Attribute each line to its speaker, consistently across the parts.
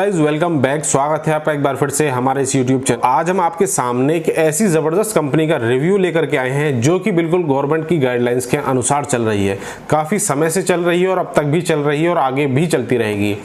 Speaker 1: Guys, welcome back. स्वागत है आपका एक बार फिर से हमारे इस यूट्यूब चैनल। आज हम आपके सामने एक ऐसी जबरदस्त कंपनी का रिव्यू लेकर के आए हैं जो कि बिल्कुल गवर्नमेंट की गाइडलाइंस के अनुसार चल रही है। काफी समय से चल रही है और अब तक भी चल रही है और आगे भी चलती रहेगी।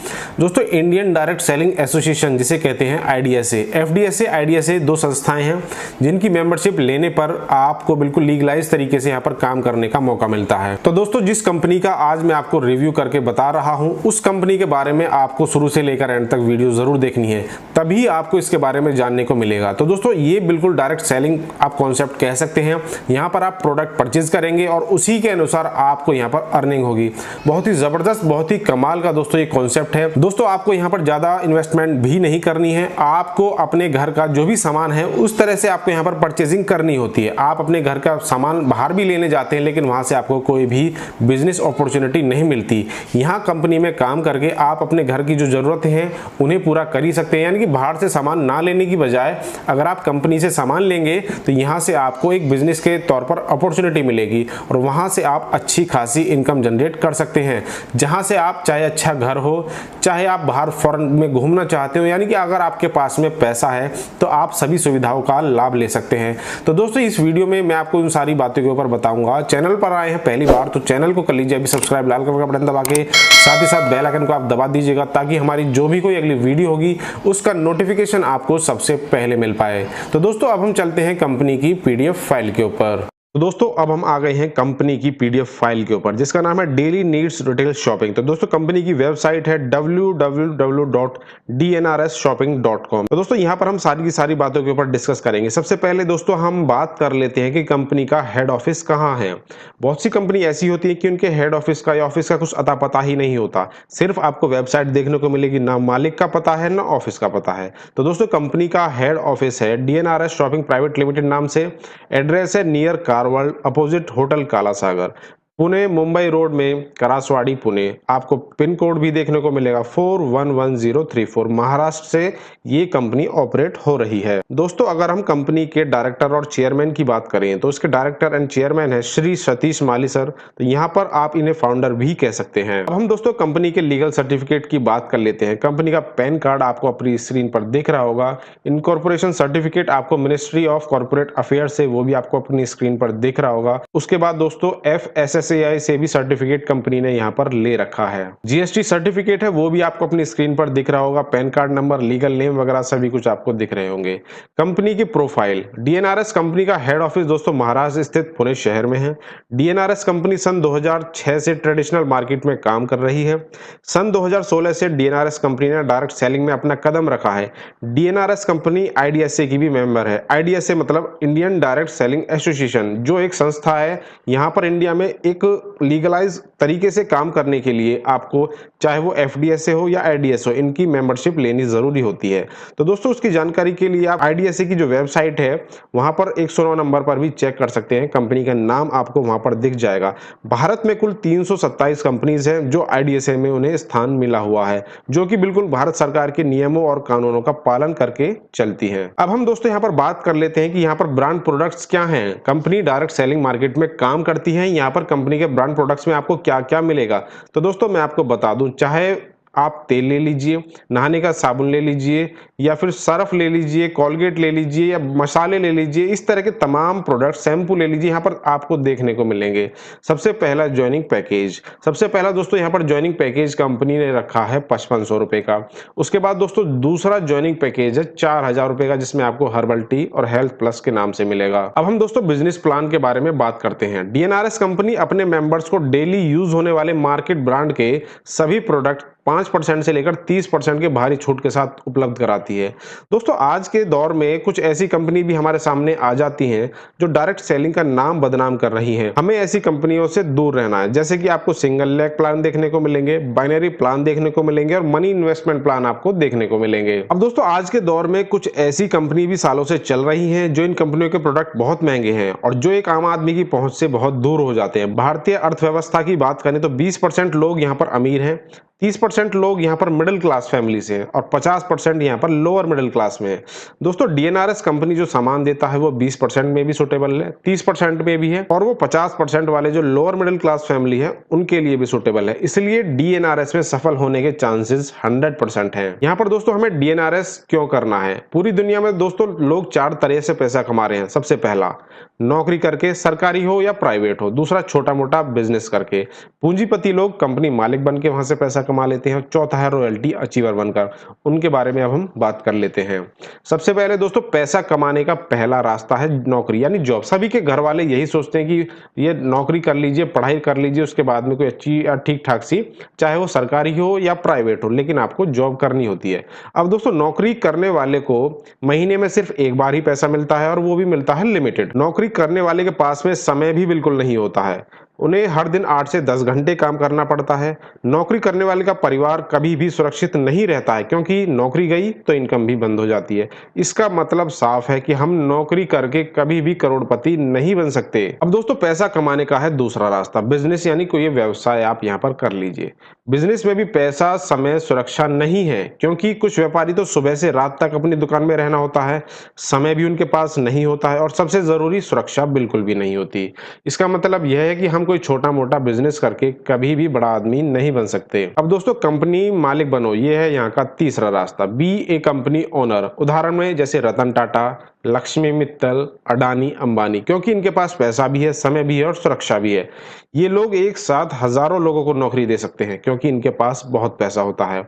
Speaker 1: दोस्तों, इंडियन डायरेक्ट सेलिंग एसोसिएशन जिसे कहते हैं IDSA, FDSA, IDSA दो संस्थाएं हैं जिनकी मेंबरशिप लेने पर आपको बिल्कुल लीगलाइज तरीके से यहाँ पर काम करने का मौका मिलता है। तो दोस्तों, जिस कंपनी का आज मैं आपको रिव्यू करके बता रहा हूँ उस कंपनी के बारे में आपको शुरू से लेकर एंड तक वीडियो जरूर देखनी है, तभी आपको इसके बारे में जानने को मिलेगा। तो दोस्तों, ये बिल्कुल डायरेक्ट सेलिंग आप कॉन्सेप्ट कह सकते हैं। यहाँ पर आप प्रोडक्ट परचेज करेंगे और उसी के अनुसार आपको यहाँ पर अर्निंग होगी। बहुत ही जबरदस्त, बहुत ही कमाल का दोस्तों ये कॉन्सेप्ट है। दोस्तों, आपको यहाँ पर ज्यादा इन्वेस्टमेंट भी नहीं करनी है। आपको अपने घर का जो भी सामान है उस तरह से आपको यहाँ पर परचेजिंग करनी होती है। आप अपने घर का सामान बाहर भी लेने जाते हैं लेकिन वहां से आपको कोई भी बिजनेस अपॉर्चुनिटी नहीं मिलती। यहाँ कंपनी में काम करके आप अपने घर की जो जरूरतें हैं उन्हें पूरा कर ही सकते हैं। यानी कि बाहर से सामान ना लेने की बजाय अगर आप कंपनी से सामान लेंगे तो यहाँ से आपको एक बिजनेस के तौर पर अपॉर्चुनिटी मिलेगी और वहां से आप अच्छी खासी इनकम जनरेट कर सकते हैं। जहां से आप चाहे अच्छा घर हो, चाहे आप बाहर फॉरेन में घूमना चाहते हो, यानी कि अगर आपके पास में पैसा है तो आप सभी सुविधाओं का लाभ ले सकते हैं। तो दोस्तों, इस वीडियो में मैं आपको उन सारी बातों के ऊपर बताऊंगा। चैनल पर आए हैं पहली बार तो चैनल को कर लीजिए अभी सब्सक्राइब, लाल कलर का बटन दबा के, साथ ही साथ बेल आइकन को आप दबा दीजिएगा ताकि हमारी जो भी कोई अगली वीडियो होगी उसका नोटिफिकेशन आपको सबसे पहले मिल पाए। तो दोस्तों, अब हम चलते हैं कंपनी की PDF फाइल के ऊपर। तो दोस्तों, अब हम आ गए हैं कंपनी की PDF फाइल के ऊपर जिसका नाम है डेली नीड्स रिटेल शॉपिंग। तो दोस्तों, कंपनी की वेबसाइट है www.dnrsshopping.com। तो दोस्तों, यहाँ पर हम सारी की सारी बातों के ऊपर डिस्कस करेंगे। सबसे पहले दोस्तों हम बात कर लेते हैं कि कंपनी का हेड ऑफिस कहाँ है। बहुत सी कंपनी ऐसी होती है कि उनके हेड ऑफिस का या ऑफिस का कुछ अता पता ही नहीं होता। सिर्फ आपको वेबसाइट देखने को मिलेगी, ना मालिक का पता है ना ऑफिस का पता है। तो दोस्तों, कंपनी का हेड ऑफिस है DNRS शॉपिंग प्राइवेट लिमिटेड नाम से। एड्रेस है नियर कारवाल, अपोजिट होटल काला सागर, पुणे मुंबई रोड में, करासवाड़ी पुणे। आपको पिन कोड भी देखने को मिलेगा 411034। महाराष्ट्र से ये कंपनी ऑपरेट हो रही है। दोस्तों, अगर हम कंपनी के डायरेक्टर और चेयरमैन की बात करें तो इसके डायरेक्टर एंड चेयरमैन है श्री सतीश माली सर। तो यहाँ पर आप इन्हें फाउंडर भी कह सकते हैं। अब हम दोस्तों कंपनी के लीगल सर्टिफिकेट की बात कर लेते हैं। कंपनी का पैन कार्ड आपको अपनी स्क्रीन पर दिख रहा होगा। इनकॉर्पोरेशन सर्टिफिकेट आपको मिनिस्ट्री ऑफ कॉर्पोरेट अफेयर से, वो भी आपको अपनी स्क्रीन पर दिख रहा होगा। उसके बाद दोस्तों FSSAI से भी सर्टिफिकेट कंपनी ने यहाँ पर ले रखा है। GST सर्टिफिकेट है, वो भी आपको अपनी स्क्रीन पर दिख रहा होगा। Pan card number, legal name वगैरह सभी कुछ आपको दिख रहे होंगे। कंपनी की प्रोफाइल, DNRS कंपनी का हेड ऑफिस दोस्तों महाराष्ट्र स्थित पुणे शहर में है। DNRS कंपनी सन 2006 से ट्रेडिशनल मार्केट में काम कर रही है। सन 2016 से DNRS कंपनी ने डायरेक्ट सेलिंग में अपना कदम रखा है। DNRS कंपनी IDSA की भी मेंबर है। IDSA मतलब इंडियन डायरेक्ट सेलिंग एसोसिएशन, जो एक संस्था है। यहाँ पर इंडिया में एक लीगलाइज तरीके से काम करने के लिए आपको चाहे वो FDSA हो या IDS हो, इनकी मेंबरशिप लेनी जरूरी होती है। तो दोस्तों, उसकी जानकारी के लिए आप IDSA की जो वेबसाइट है वहां पर 109 नंबर पर भी चेक कर सकते हैं। कंपनी का नाम आपको वहां पर दिख जाएगा। भारत में कुल 327 कंपनीज हैं जो IDSA में उन्हें स्थान मिला हुआ है, जो कि बिल्कुल भारत सरकार के नियमों और कानूनों का पालन करके चलती है। अब हम दोस्तों यहाँ पर बात कर लेते हैं कि यहाँ पर ब्रांड प्रोडक्ट्स क्या हैं। कंपनी डायरेक्ट सेलिंग मार्केट में काम करती है। यहाँ पर कंपनी के ब्रांड प्रोडक्ट्स में आपको क्या क्या मिलेगा। तो दोस्तों, मैं आपको बता दूं, चाहे आप तेल ले लीजिए, नहाने का साबुन ले लीजिए, या फिर सर्फ ले लीजिए, कोलगेट ले लीजिए, या मसाले ले लीजिए, इस तरह के तमाम प्रोडक्ट, शैम्पू ले लीजिए, यहाँ पर आपको देखने को मिलेंगे। सबसे पहला ज्वाइनिंग पैकेज। सबसे पहला दोस्तों यहाँ पर ज्वाइनिंग पैकेज कंपनी ने रखा है 5500 रुपए का। उसके बाद दोस्तों दूसरा ज्वाइनिंग पैकेज है 4000 रुपए का, जिसमें आपको हर्बल टी और हेल्थ प्लस के नाम से मिलेगा। अब हम दोस्तों बिजनेस प्लान के बारे में बात करते हैं। DNRS कंपनी अपने मेंबर्स को डेली यूज होने वाले मार्केट ब्रांड के सभी प्रोडक्ट 5% से लेकर 30% के भारी छूट के साथ उपलब्ध कराती है। दोस्तों, आज के दौर में कुछ ऐसी कंपनी भी हमारे सामने आ जाती हैं जो डायरेक्ट सेलिंग का नाम बदनाम कर रही हैं। हमें ऐसी कंपनियों से दूर रहना है। जैसे कि आपको सिंगल लेग प्लान देखने को मिलेंगे, बाइनरी प्लान देखने को मिलेंगे और मनी इन्वेस्टमेंट प्लान आपको देखने को मिलेंगे। अब दोस्तों, आज के दौर में कुछ ऐसी कंपनी भी सालों से चल रही हैं जो इन कंपनियों के प्रोडक्ट बहुत महंगे हैं और जो एक आम आदमी की पहुंच से बहुत दूर हो जाते हैं। भारतीय अर्थव्यवस्था की बात करें तो 20% लोग यहाँ पर अमीर हैं, 30% लोग यहाँ पर मिडिल क्लास फैमिली से हैं और 50% यहाँ पर लोअर मिडिल क्लास में है। दोस्तों डीएनआरएस कंपनी जो सामान देता है वो 20% में भी सुटेबल है, 30% में भी है और वो 50% वाले जो लोअर मिडिल क्लास फैमिली है उनके लिए भी सुटेबल है। इसलिए डीएनआरएस में सफल होने के चांसेस 100% हैं। यहाँ पर दोस्तों हमें डीएनआरएस क्यों करना है? पूरी दुनिया में दोस्तों लोग 4 तरह से पैसा कमा रहे हैं। सबसे पहला, नौकरी करके, सरकारी हो या प्राइवेट हो। दूसरा, छोटा मोटा बिजनेस करके। पूंजीपति लोग कंपनी मालिक बन के वहां से पैसा कमा लेते हैं। चौथा है रॉयल्टी अचीवर बनकर। उनके बारे में अब हम बात कर लेते हैं। सबसे पहले दोस्तों पैसा कमाने का पहला रास्ता है नौकरी यानी जॉब। सभी के घर वाले यही सोचते हैं कि ये नौकरी कर लीजिए, पढ़ाई कर लीजिए, उसके बाद में कोई अच्छी ठीक ठाक सी, चाहे वो सरकारी हो या प्राइवेट हो, लेकिन आपको जॉब करनी होती है। अब दोस्तों नौकरी करने वाले को महीने में सिर्फ एक बार ही पैसा मिलता है और वो भी मिलता है लिमिटेड। नौकरी करने वाले के पास में समय भी बिल्कुल नहीं होता है। उन्हें हर दिन 8 से 10 घंटे काम करना पड़ता है। नौकरी करने वाले का परिवार कभी भी सुरक्षित नहीं रहता है क्योंकि नौकरी गई तो इनकम भी बंद हो जाती है। इसका मतलब साफ है कि हम नौकरी करके कभी भी करोड़पति नहीं बन सकते। अब दोस्तों पैसा कमाने का है दूसरा रास्ता, बिजनेस यानी कोई व्यवसाय आप यहाँ पर कर लीजिए। बिजनेस में भी पैसा, समय, सुरक्षा नहीं है क्योंकि कुछ व्यापारी तो सुबह से रात तक अपनी दुकान में रहना होता है, समय भी उनके पास नहीं होता है और सबसे जरूरी सुरक्षा बिल्कुल भी नहीं होती। इसका मतलब यह है कि हम कोई छोटा मोटा बिजनेस करके कभी भी बड़ा आदमी नहीं बन सकते। अब दोस्तों कंपनी मालिक बनो, ये है यहाँ का तीसरा रास्ता। बी ए कंपनी ओनर। उदाहरण में जैसे रतन टाटा, लक्ष्मी मित्तल, अडानी, अंबानी, क्योंकि इनके पास पैसा भी है, समय भी है और सुरक्षा भी है। ये लोग एक साथ हजारों लोगों को नौकरी दे सकते हैं क्योंकि इनके पास बहुत पैसा होता है।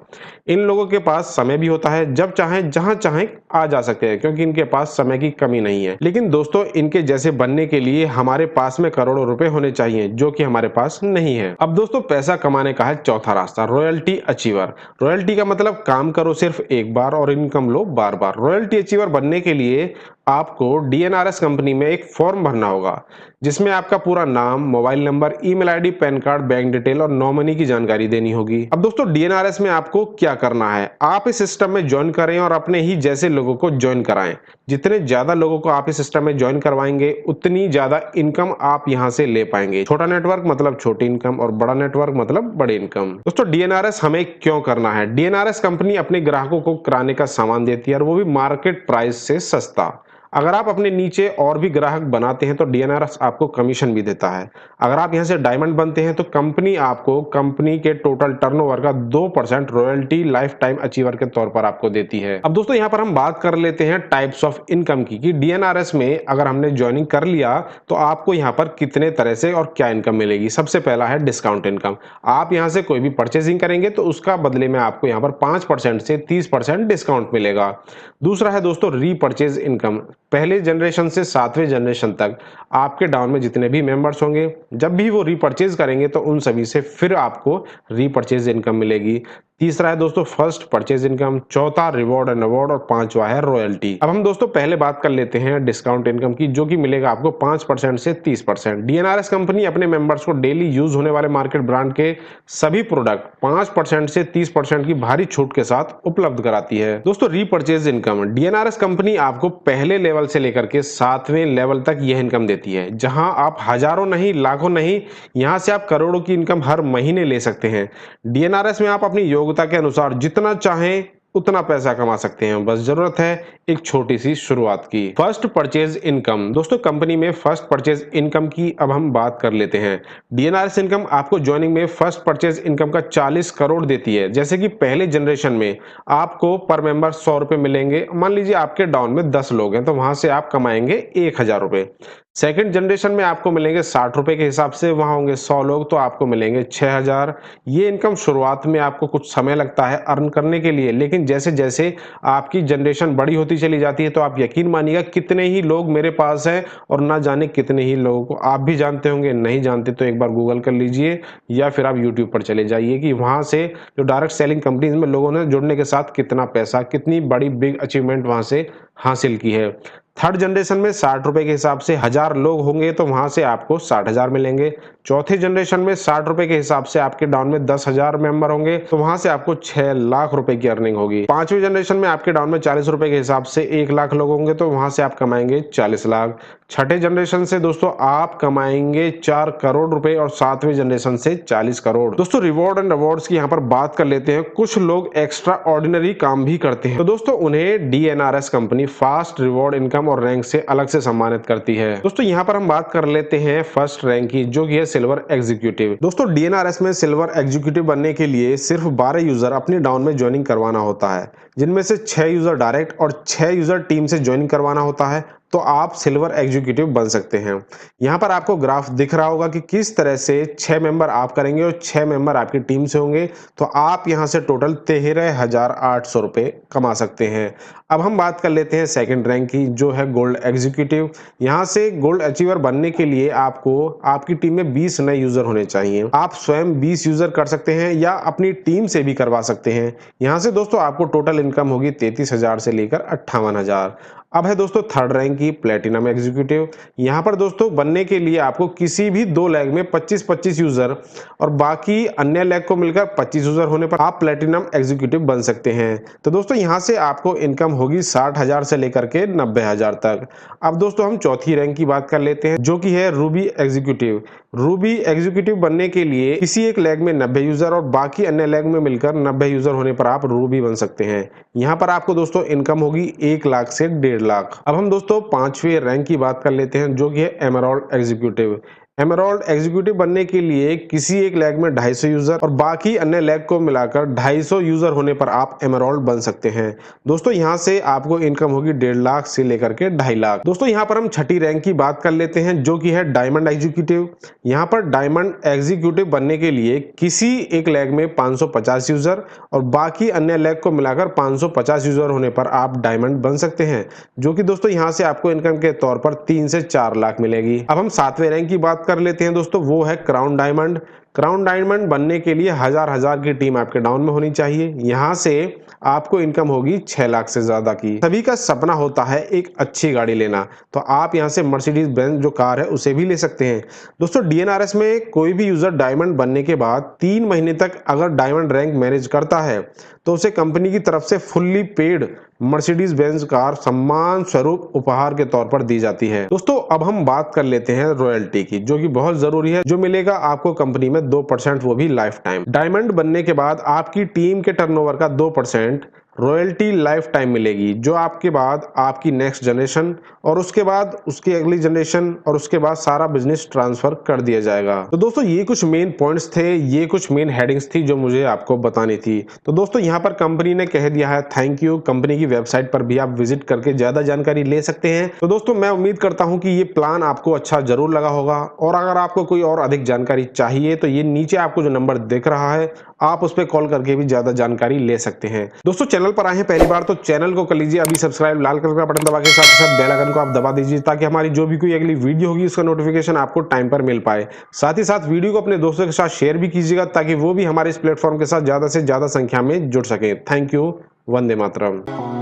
Speaker 1: इन लोगों के पास समय भी होता है, जब चाहें जहां चाहें आ जा सकते हैं क्योंकि इनके पास समय की कमी नहीं है। लेकिन दोस्तों इनके जैसे बनने के लिए हमारे पास में करोड़ों रुपए होने चाहिए जो कि हमारे पास नहीं है। अब दोस्तों पैसा कमाने का है चौथा रास्ता, रॉयल्टी अचीवर। रॉयल्टी का मतलब काम करो सिर्फ एक बार और इनकम लो बार बार। रॉयल्टी अचीवर बनने के लिए आपको डीएनआरएस कंपनी में एक फॉर्म भरना होगा जिसमें आपका पूरा नाम, mobile number, email ID, pan card, bank detail और नॉमिनी की जानकारी देनी होगी। अब दोस्तों डीएनआरएस में आपको क्या करना है, आप इस सिस्टम में ज्वाइन करें और अपने ही जैसे लोगों को ज्वाइन कराएं। जितने ज्यादा लोगों को आप इस सिस्टम में ज्वाइन करवाएंगे उतनी ज्यादा इनकम आप यहां से ले पाएंगे। छोटा नेटवर्क मतलब छोटी इनकम और बड़ा नेटवर्क मतलब बड़ी इनकम। दोस्तों डीएनआरएस हमें क्यों करना है? डीएनआरएस कंपनी अपने ग्राहकों को किराने का सामान देती है और वो भी मार्केट प्राइस से सस्ता। अगर आप अपने नीचे और भी ग्राहक बनाते हैं तो डीएनआरएस आपको कमीशन भी देता है। अगर आप यहां से डायमंड बनते हैं तो कंपनी आपको कंपनी के टोटल टर्नओवर का 2% रॉयल्टी लाइफ टाइम अचीवर के तौर पर आपको देती है। अब दोस्तों यहां पर हम बात कर लेते हैं टाइप्स ऑफ इनकम की कि डीएनआरएस में अगर हमने ज्वाइनिंग कर लिया तो आपको यहां पर कितने तरह से और क्या इनकम मिलेगी। सबसे पहला है डिस्काउंट इनकम। आप यहां से कोई भी परचेजिंग करेंगे तो उसका बदले में आपको यहां पर 5% से 30% डिस्काउंट मिलेगा। दूसरा है दोस्तों रीपरचेज इनकम। पहले जनरेशन से 7वें जनरेशन तक आपके डाउन में जितने भी मेंबर्स होंगे जब भी वो रीपरचेज करेंगे तो उन सभी से फिर आपको रीपरचेज इनकम मिलेगी। तीसरा है दोस्तों फर्स्ट परचेज इनकम। चौथा रिवॉर्ड एंड अवार्ड और पांचवा है रॉयल्टी। अब हम दोस्तों पहले बात कर लेते हैं डिस्काउंट इनकम की जो कि मिलेगा आपको 5% से 30%। डीएनआरएस कंपनी अपने मेंबर्स को डेली यूज होने वाले मार्केट ब्रांड के सभी प्रोडक्ट 5% से 30% की भारी छूट के साथ उपलब्ध कराती है। दोस्तों रीपरचेज इनकम, डीएनआरएस कंपनी आपको पहले लेवल से लेकर के 7वें लेवल तक यह इनकम देती है जहां आप हजारों नहीं, लाखों नहीं, यहां से आप करोड़ों की इनकम हर महीने ले सकते हैं। डीएनआरएस में आप अपनी योग्यता के अनुसार जितना चाहें उतना पैसा कमा सकते हैं, बस जरूरत है एक छोटी सी शुरुआत की। First purchase income. दोस्तों कंपनी में फर्स्ट परचेज इनकम की अब हम बात कर लेते हैं। डीएनआरएस इनकम आपको ज्वाइनिंग में फर्स्ट परचेज इनकम का 40 करोड़ देती है। जैसे कि पहले जनरेशन में आपको पर मेंबर 100 रुपए मिलेंगे। मान लीजिए आपके डाउन में 10 लोग हैं तो वहां से आप कमाएंगे 1000 रुपए। सेकंड जनरेशन में आपको मिलेंगे 60 रुपए के हिसाब से, वहां होंगे 100 लोग तो आपको मिलेंगे 6000। ये इनकम शुरुआत में आपको कुछ समय लगता है अर्न करने के लिए, लेकिन जैसे जैसे आपकी जनरेशन बड़ी होती चली जाती है तो आप यकीन मानिएगा कितने ही लोग मेरे पास हैं और ना जाने कितने ही लोगों को आप भी जानते होंगे। नहीं जानते तो एक बार गूगल कर लीजिए या फिर आप यूट्यूब पर चले जाइए कि वहां से जो डायरेक्ट सेलिंग कंपनीज में लोगों ने जुड़ने के साथ कितना पैसा, कितनी बड़ी बिग अचीवमेंट वहां से हासिल की है। थर्ड जनरेशन में 60 रुपए के हिसाब से 1000 लोग होंगे तो वहां से आपको 60,000 मिलेंगे। चौथे जनरेशन में 60 रुपए के हिसाब से आपके डाउन में 10,000 मेंबर होंगे तो वहां से आपको 6 लाख रुपए की अर्निंग होगी। पांचवें जनरेशन में आपके डाउन में 40 रुपए के हिसाब से 1 लाख लोग होंगे तो वहां से आप कमाएंगे 40 लाख। छठे जनरेशन से दोस्तों आप कमाएंगे 4 करोड़ रुपए और सातवें जनरेशन से 40 करोड़। दोस्तों रिवॉर्ड एंड अवार्ड्स की यहाँ पर बात कर लेते हैं। कुछ लोग एक्स्ट्रा ऑर्डिनरी काम भी करते हैं तो दोस्तों उन्हें DNRS company fast reward income और रैंक से अलग से सम्मानित करती है। दोस्तों यहाँ पर हम बात कर लेते हैं फर्स्ट रैंक की, जो कि है सिल्वर एग्जीक्यूटिव। दोस्तों DNRS में सिल्वर एग्जीक्यूटिव बनने के लिए सिर्फ 12 यूजर अपनी डाउन में ज्वाइनिंग करवाना होता है, जिनमें से 6 यूजर डायरेक्ट और 6 यूजर टीम से ज्वाइनिंग करवाना होता है तो आप सिल्वर एग्जीक्यूटिव बन सकते हैं। यहाँ पर आपको ग्राफ दिख रहा होगा कि किस तरह से 6 मेंबर आप करेंगे और 6 मेंबर आपकी टीम से होंगे तो आप यहाँ से टोटल 13,800 रुपए कमा सकते हैं। अब हम बात कर लेते हैं सेकंड रैंक की, जो है गोल्ड एग्जीक्यूटिव। यहाँ से गोल्ड अचीवर बनने के लिए आपको आपकी टीम में 20 नए यूजर होने चाहिए। आप स्वयं 20 यूजर कर सकते हैं या अपनी टीम से भी करवा सकते हैं। यहाँ से दोस्तों आपको टोटल इनकम होगी 33,000 से लेकर 58,000। अब है दोस्तों थर्ड रैंक की प्लेटिनम एग्जीक्यूटिव। यहाँ पर दोस्तों बनने के लिए आपको किसी भी 2 लेग में 25-25 यूजर और बाकी अन्य लेग को मिलकर 25 यूजर होने पर आप प्लेटिनम एग्जीक्यूटिव बन सकते हैं। तो दोस्तों यहाँ से आपको इनकम होगी 60,000 से लेकर के 90,000 तक। अब दोस्तों हम चौथी रैंक की बात कर लेते हैं, जो कि है रूबी एग्जीक्यूटिव। रूबी एग्जीक्यूटिव बनने के लिए किसी एक लेग में 90 यूजर और बाकी अन्य लेग में मिलकर 90 यूजर होने पर आप रूबी बन सकते हैं। यहाँ पर आपको दोस्तों इनकम होगी 1 लाख से 1.5 लाख। अब हम दोस्तों पांचवें रैंक की बात कर लेते हैं, जो कि है एमराल्ड एग्जीक्यूटिव। एमराल्ड एग्जीक्यूटिव बनने के लिए किसी एक लेग में 250 यूजर और बाकी अन्य लेग को मिलाकर 250 यूजर होने पर आप एमराल्ड बन सकते हैं। दोस्तों यहाँ से आपको इनकम होगी 1.5 लाख से लेकर के 2.5 लाख। दोस्तों यहाँ पर हम छठी रैंक की बात कर लेते हैं, जो कि है डायमंड एग्जीक्यूटिव। यहाँ पर डायमंड एग्जीक्यूटिव बनने के लिए किसी एक लेग में 550 यूजर और बाकी अन्य लेग को मिलाकर 550 यूजर होने पर आप डायमंड बन सकते हैं, जो कि दोस्तों यहाँ से आपको इनकम के तौर पर 3 से 4 लाख मिलेगी। अब हम सातवें रैंक की बात कर लेते हैं दोस्तों, वो है क्राउन डायमंड। क्राउन डायमंड बनने के लिए 1000 की टीम आपके डाउन में होनी चाहिए। यहाँ से आपको इनकम होगी 6 लाख से ज्यादा की। सभी का सपना होता है एक अच्छी गाड़ी लेना, तो आप यहाँ से मर्सिडीज बेंज जो कार है उसे भी ले सकते हैं। दोस्तों DNRS में कोई भी यूजर डायमंड बनने के बाद 3 महीने तक अगर डायमंड रैंक मैनेज करता है तो उसे कंपनी की तरफ से fully paid Mercedes Benz car सम्मान स्वरूप उपहार के तौर पर दी जाती है। दोस्तों अब हम बात कर लेते हैं रॉयल्टी की, जो कि बहुत जरूरी है, जो मिलेगा आपको कंपनी में 2%, वो भी लाइफ टाइम। डायमंड बनने के बाद आपकी टीम के टर्नओवर का 2% रॉयल्टी लाइफ टाइम मिलेगी, जो आपके बाद आपकी नेक्स्ट जनरेशन और उसके बाद उसकी अगली जनरेशन और उसके बाद सारा बिजनेस ट्रांसफर कर दिया जाएगा। तो दोस्तों ये कुछ मेन पॉइंट्स थे, ये कुछ मेन हेडिंग्स थी जो मुझे आपको बतानी थी। तो दोस्तों यहाँ पर कंपनी ने कह दिया है थैंक यू। कंपनी की वेबसाइट पर भी आप विजिट करके ज्यादा जानकारी ले सकते हैं। तो दोस्तों मैं उम्मीद करता हूँ कि ये प्लान आपको अच्छा जरूर लगा होगा, और अगर आपको कोई और अधिक जानकारी चाहिए तो ये नीचे आपको जो नंबर दिख रहा है आप उस पर कॉल करके भी ज्यादा जानकारी ले सकते हैं। दोस्तों चैनल पर आए हैं पहली बार तो चैनल को कर लीजिए अभी सब्सक्राइब, लाल कलर का बटन दबा के साथ बेल आइकन को आप दबा दीजिए, ताकि हमारी जो भी कोई अगली वीडियो होगी उसका नोटिफिकेशन आपको टाइम पर मिल पाए। साथ ही साथ वीडियो को अपने दोस्तों के साथ शेयर भी कीजिएगा, ताकि वो भी हमारे इस प्लेटफॉर्म के साथ ज्यादा से ज्यादा संख्या में जुड़ सके। Thank you. वंदे मातरम।